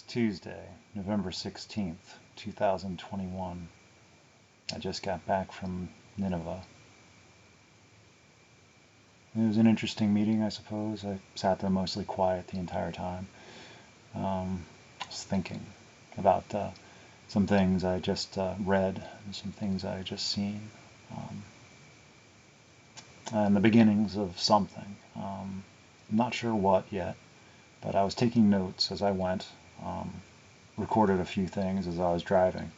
It's Tuesday, November 16th, 2021. I just got back from Nineveh. It was an interesting meeting, I suppose. I sat there mostly quiet the entire time. I was thinking about some things I just read and some things I just seen. And the beginnings of something. I'm not sure what yet, but I was taking notes as I went. Recorded a few things as I was driving,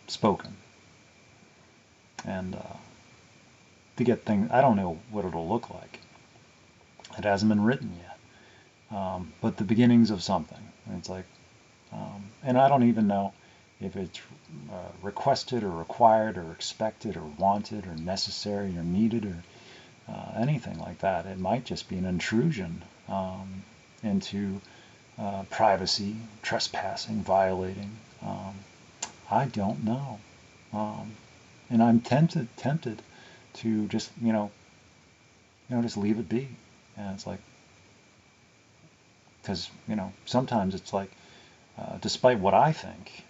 spoken, and to get things. I don't know what it'll look like. It hasn't been written yet, but the beginnings of something. And it's like, and I don't even know if it's requested or required or expected or wanted or necessary or needed or anything like that. It might just be an intrusion into privacy, trespassing, violating. I don't know. And I'm tempted to just, just leave it be. And it's like, because, sometimes it's like, despite what I think,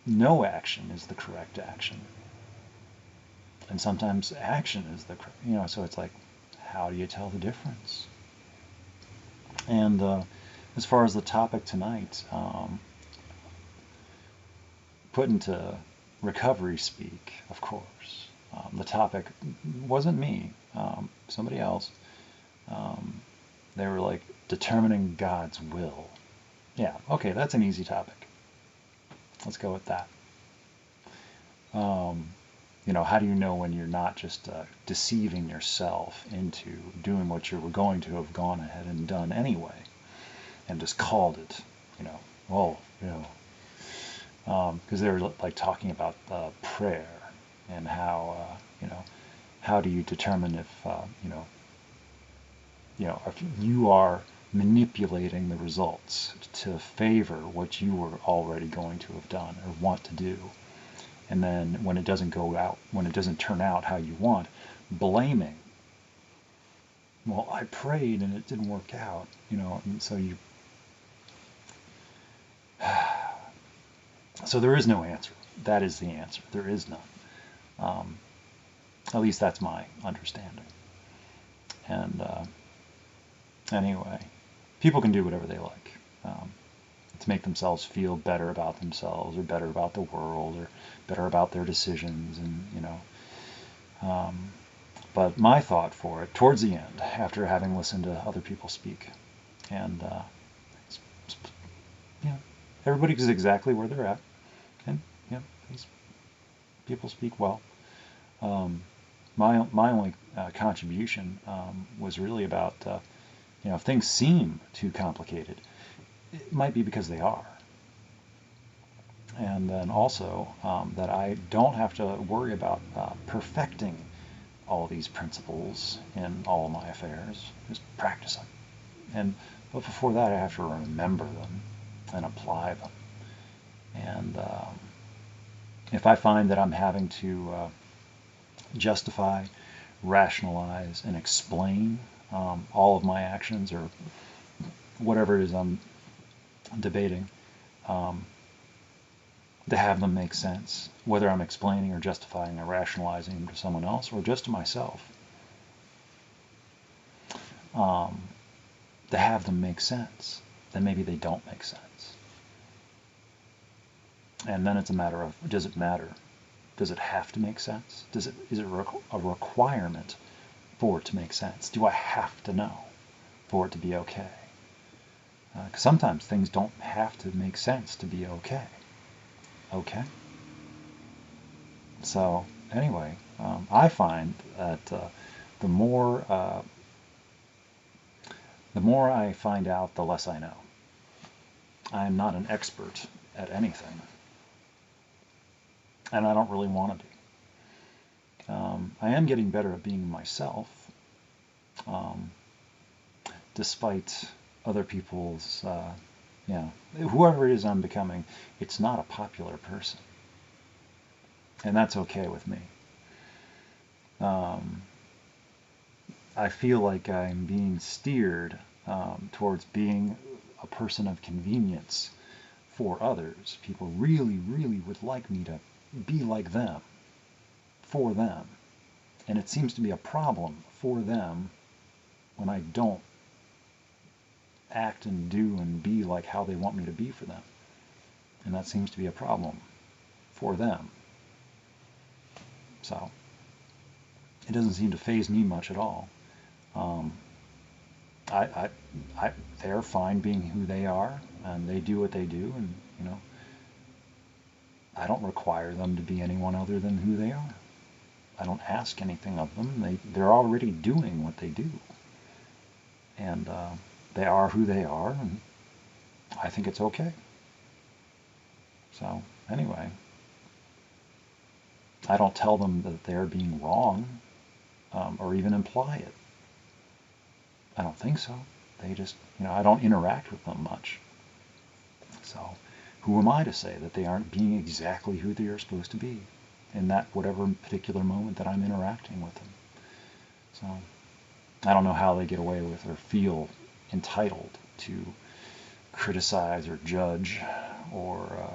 no action is the correct action. And sometimes action is the, so it's like, how do you tell the difference? And as far as the topic tonight, put into recovery speak, of course. The topic wasn't me, somebody else. They were like, determining God's will. Yeah, okay, that's an easy topic. Let's go with that. How do you know when you're not just deceiving yourself into doing what you were going to have gone ahead and done anyway, and just called it, because they were like talking about prayer and how, how do you determine if, if you are manipulating the results to favor what you were already going to have done or want to do. And then when it doesn't go out, when it doesn't turn out how you want, blaming. Well, I prayed and it didn't work out, and so you. So there is no answer. That is the answer. There is none. At least that's my understanding. And anyway, people can do whatever they like. To make themselves feel better about themselves or better about the world or better about their decisions, and but my thought for it towards the end, after having listened to other people speak, and everybody is exactly where they're at, and these people speak well. My only contribution was really about if things seem too complicated, it might be because they are. And then also that I don't have to worry about perfecting all these principles in all of my affairs. Just practice them. But before that, I have to remember them and apply them. And if I find that I'm having to justify, rationalize, and explain all of my actions or whatever it is I'm debating, to have them make sense, whether I'm explaining or justifying or rationalizing them to someone else or just to myself, to have them make sense, then maybe they don't make sense. And then it's a matter of, does it matter? Does it have to make sense? Is it a requirement for it to make sense? Do I have to know for it to be okay? Because sometimes things don't have to make sense to be okay. Okay? So, anyway, I find that the more I find out, the less I know. I am not an expert at anything. And I don't really want to be. I am getting better at being myself, despite other people's, whoever it is I'm becoming, it's not a popular person. And that's okay with me. I feel like I'm being steered towards being a person of convenience for others. People really, really would like me to be like them, for them. And it seems to be a problem for them when I don't act and do and be like how they want me to be for them. And that seems to be a problem for them. So it doesn't seem to faze me much at all. Um, they're fine being who they are, and they do what they do, and I don't require them to be anyone other than who they are. I don't ask anything of them. They're already doing what they do, and they are who they are, and I think it's okay. So anyway, I don't tell them that they're being wrong, or even imply it. I don't think so. They just, I don't interact with them much. So who am I to say that they aren't being exactly who they are supposed to be in that whatever particular moment that I'm interacting with them? So I don't know how they get away with or feel entitled to criticize or judge or,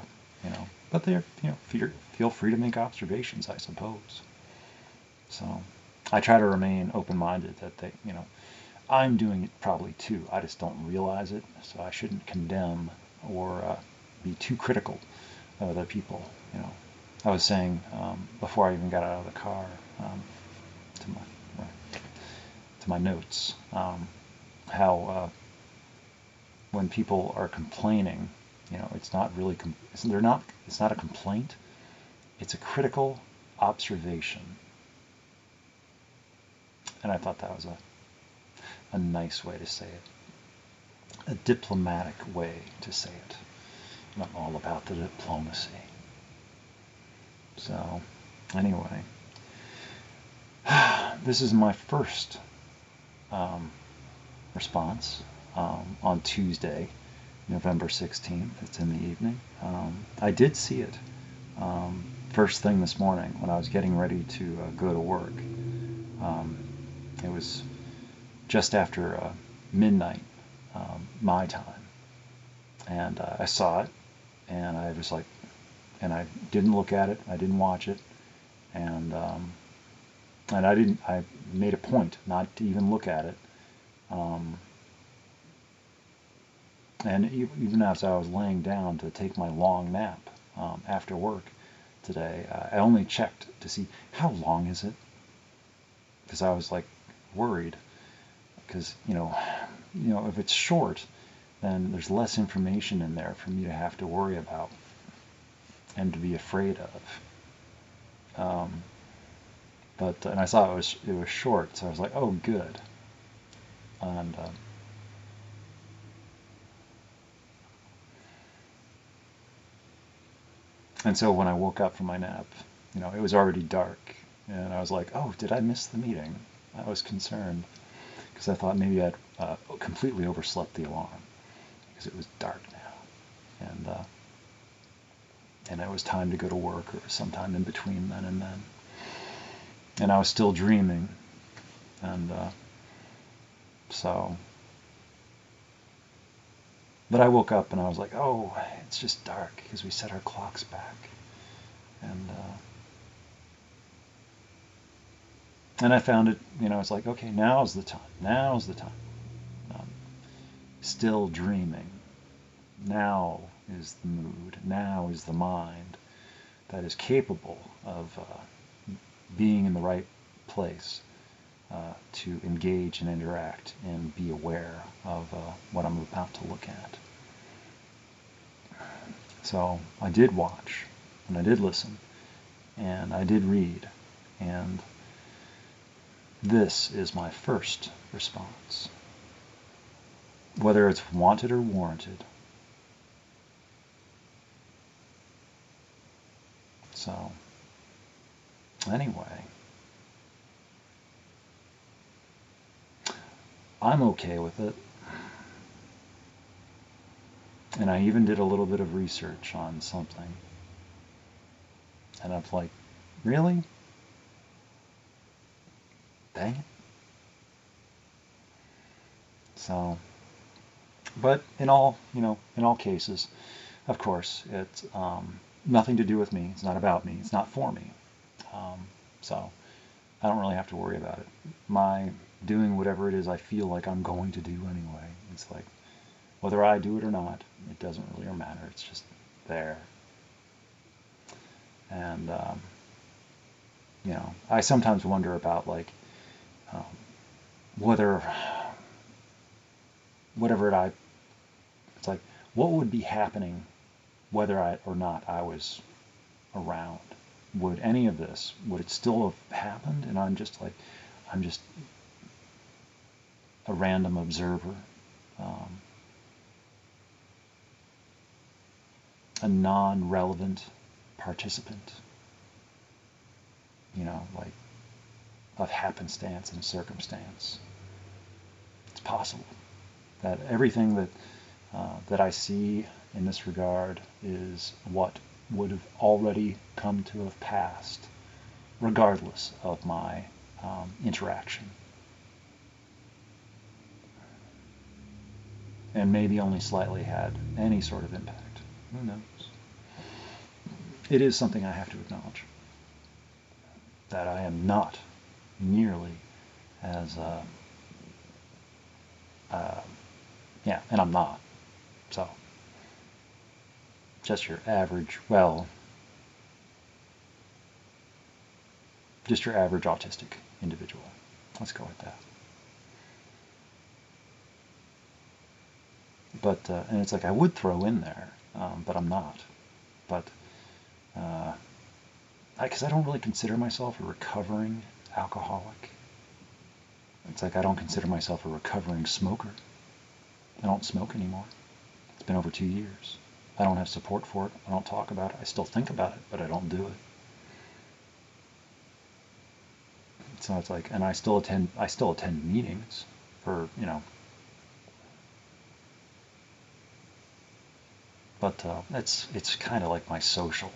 but they're, feel free to make observations, I suppose. So I try to remain open-minded that they, I'm doing it probably too. I just don't realize it, so I shouldn't condemn or be too critical of other people. I was saying before I even got out of the car to my notes how when people are complaining, it's not really it's not a complaint. It's a critical observation, and I thought that was a nice way to say it, a diplomatic way to say it. I'm all about the diplomacy. So, anyway, this is my first response on Tuesday, November 16th. It's in the evening. I did see it first thing this morning when I was getting ready to go to work. It was just after midnight my time, and I saw it, and I was like, and I didn't look at it, I didn't watch it, and I made a point not to even look at it, and even as I was laying down to take my long nap after work today, I only checked to see how long is it, because I was like worried. Because if it's short, then there's less information in there for me to have to worry about and to be afraid of. And I saw it was short, so I was like, oh, good. And so when I woke up from my nap, it was already dark, and I was like, oh, did I miss the meeting? I was concerned, because I thought maybe I'd completely overslept the alarm, because it was dark now, and it was time to go to work, or sometime in between then and then, and I was still dreaming, and but I woke up and I was like, oh, it's just dark, because we set our clocks back, and I found it, it's like, okay, now's the time. Still dreaming. Now is the mood. Now is the mind that is capable of being in the right place to engage and interact and be aware of what I'm about to look at. So I did watch, and I did listen, and I did read, and this is my first response. Whether it's wanted or warranted. So, anyway, I'm okay with it. And I even did a little bit of research on something. And I'm like, really? Dang it. So, but in all, in all cases, of course, it's nothing to do with me. It's not about me. It's not for me. So I don't really have to worry about it. My doing whatever it is I feel like I'm going to do anyway. It's like, whether I do it or not, it doesn't really matter. It's just there. And, I sometimes wonder about, like, um, whether, it's like, what would be happening whether or not I was around? Would any of this, would it still have happened? And I'm just a random observer, a non-relevant participant, like, of happenstance and circumstance. It's possible that everything that I see in this regard is what would have already come to have passed, regardless of my interaction. And maybe only slightly had any sort of impact. Who knows? It is something I have to acknowledge, that I am not nearly as, and I'm not. So, just your average, just your average autistic individual. Let's go with that. But, and it's like I would throw in there, but I'm not. But, because I don't really consider myself a recovering alcoholic. It's like I don't consider myself a recovering smoker. I don't smoke anymore. It's been over 2 years. I don't have support for it. I don't talk about it. I still think about it, but I don't do it. So it's like, and I still attend meetings for, but it's kind of like my social.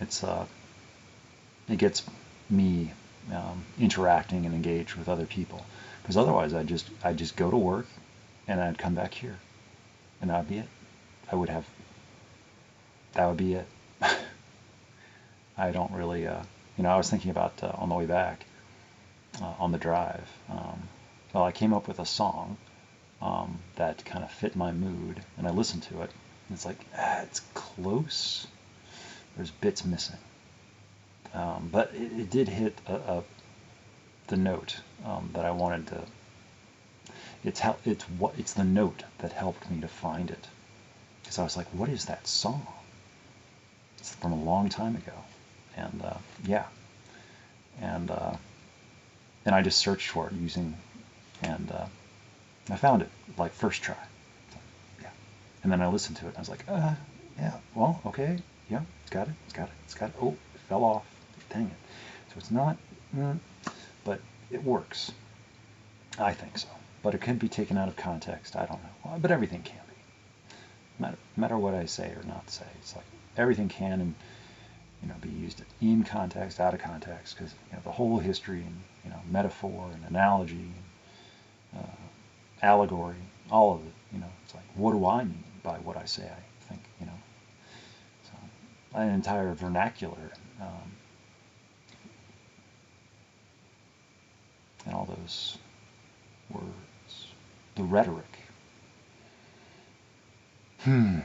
It gets me interacting and engaged with other people, because otherwise I'd just go to work and I'd come back here and that'd be it. That would be it. I don't really, I was thinking about on the way back, on the drive, well, I came up with a song that kind of fit my mood, and I listened to it, and it's like, it's close. There's bits missing. But it did hit the note that I wanted to. It's the note that helped me to find it, because I was like, what is that song? It's from a long time ago, and and I just searched for it and I found it like first try. Yeah, and then I listened to it and I was like, yeah, well, okay, yeah, it's got it. Oh, it fell off. Dang it. So it's not, but it works. I think so. But it could be taken out of context. I don't know. But everything can be. No matter what I say or not say, it's like everything can and be used in context, out of context, because the whole history and metaphor and analogy, allegory, all of it. It's like, what do I mean by what I say? I think so an entire vernacular. And all those words, the rhetoric, the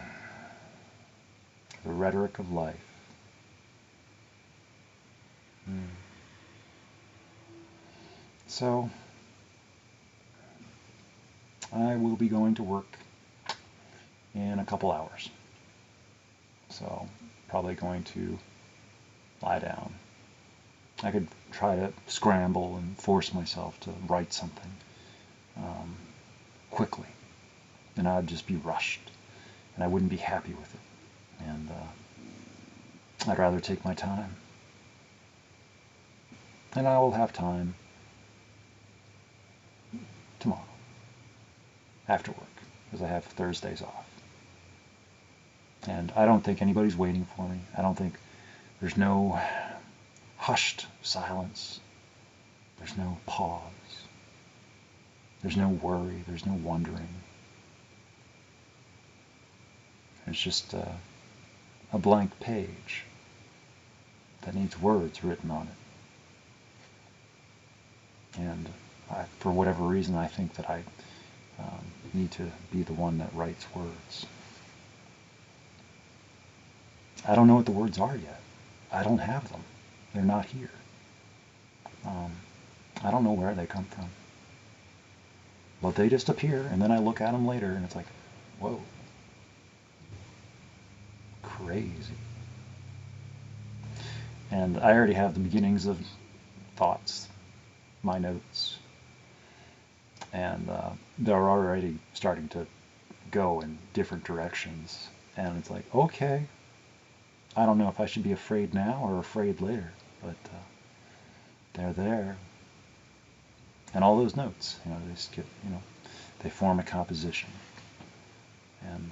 rhetoric of life. So I will be going to work in a couple hours, so probably going to lie down. I could try to scramble and force myself to write something quickly, and I'd just be rushed, and I wouldn't be happy with it. And I'd rather take my time. And I will have time tomorrow, after work, because I have Thursdays off. And I don't think anybody's waiting for me. I don't think there's no hushed silence. There's no pause. There's no worry, there's no wondering. It's just a blank page that needs words written on it. And for whatever reason, I think that I need to be the one that writes words. I don't know what the words are yet. I don't have them. They're not here. I don't know where they come from. But they just appear, and then I look at them later, and it's like, whoa. Crazy. And I already have the beginnings of thoughts, my notes, and they're already starting to go in different directions. And it's like, okay, I don't know if I should be afraid now or afraid later, but they're there. And all those notes, they just get, they form a composition. And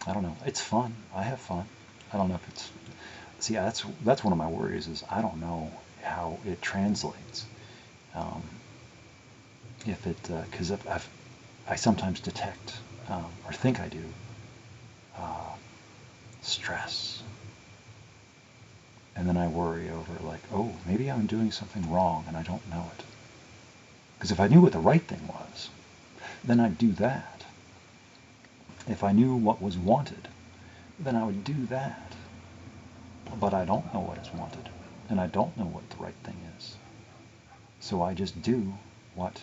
I don't know, it's fun. I have fun. I don't know if it's, see, that's one of my worries is I don't know how it translates. If it, because I sometimes detect, or think I do, stress. And then I worry over like, oh, maybe I'm doing something wrong and I don't know it. Because if I knew what the right thing was, then I'd do that. If I knew what was wanted, then I would do that. But I don't know what is wanted, and I don't know what the right thing is. So I just do what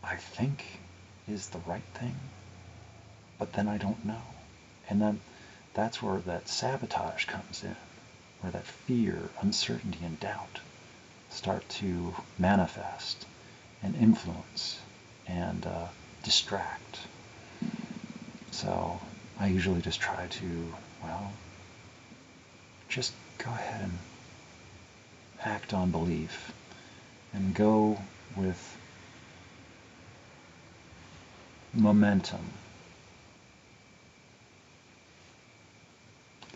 I think is the right thing, but then I don't know. And then that's where that sabotage comes in, where that fear, uncertainty, and doubt start to manifest and influence and distract. So I usually just try to, just go ahead and act on belief and go with momentum.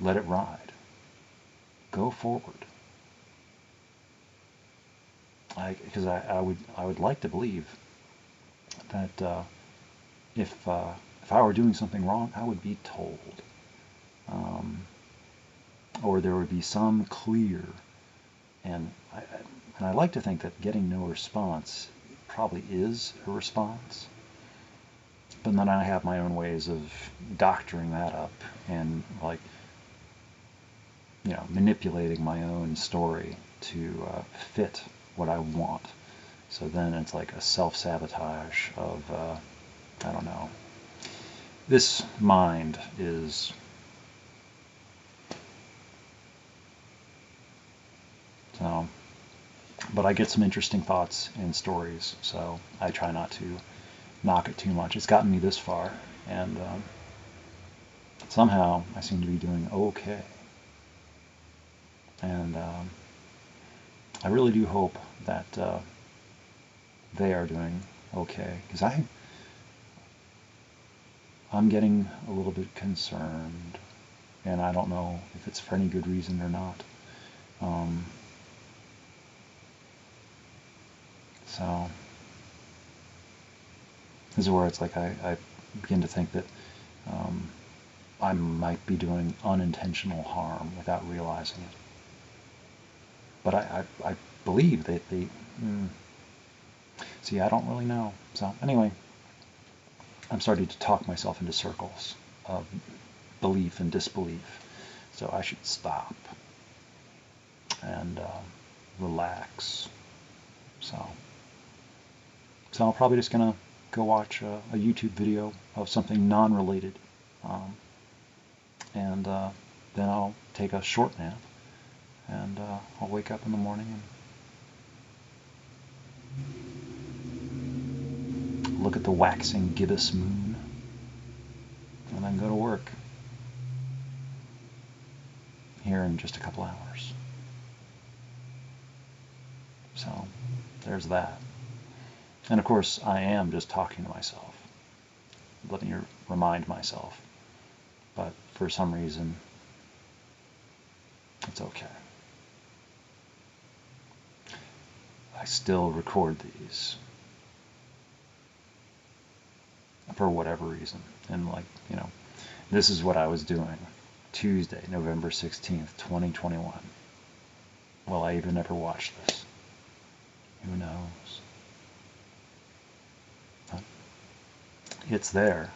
Let it ride. Go forward. Because I would like to believe that if I were doing something wrong, I would be told, or there would be some clear. And I like to think that getting no response probably is a response. But then I have my own ways of doctoring that up and manipulating my own story to fit what I want. So then it's like a self-sabotage of, I don't know. This mind is so, but I get some interesting thoughts and stories, so I try not to knock it too much. It's gotten me this far, and somehow I seem to be doing okay. And I really do hope that they are doing okay, because I'm getting a little bit concerned, and I don't know if it's for any good reason or not. So this is where it's like I begin to think that I might be doing unintentional harm without realizing it. But I believe that see, I don't really know. So anyway, I'm starting to talk myself into circles of belief and disbelief. So I should stop and relax. So I'm probably just going to go watch a YouTube video of something non-related. And then I'll take a short nap. And I'll wake up in the morning and look at the waxing gibbous moon. And then go to work here in just a couple hours. So there's that. And of course, I am just talking to myself, letting you remind myself. But for some reason, it's okay. I still record these for whatever reason. And like, this is what I was doing Tuesday, November 16th, 2021. Will I even ever watch this? Who knows? But it's there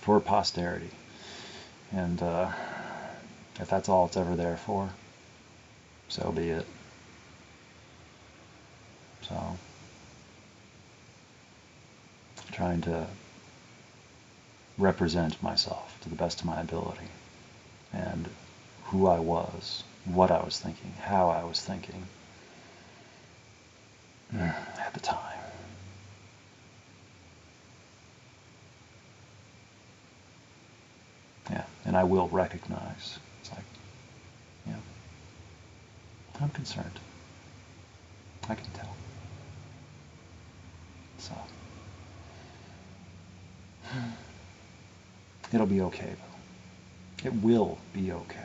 for posterity. And if that's all it's ever there for, so be it. So, trying to represent myself to the best of my ability, and who I was, what I was thinking, how I was thinking at the time. Yeah, and I will recognize. It's like, yeah, I'm concerned. I can tell. So, it'll be okay, though. It will be okay.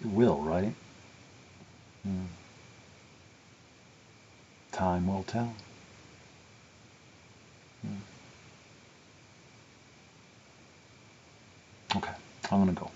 It will, right? Time will tell. Okay, I'm gonna go.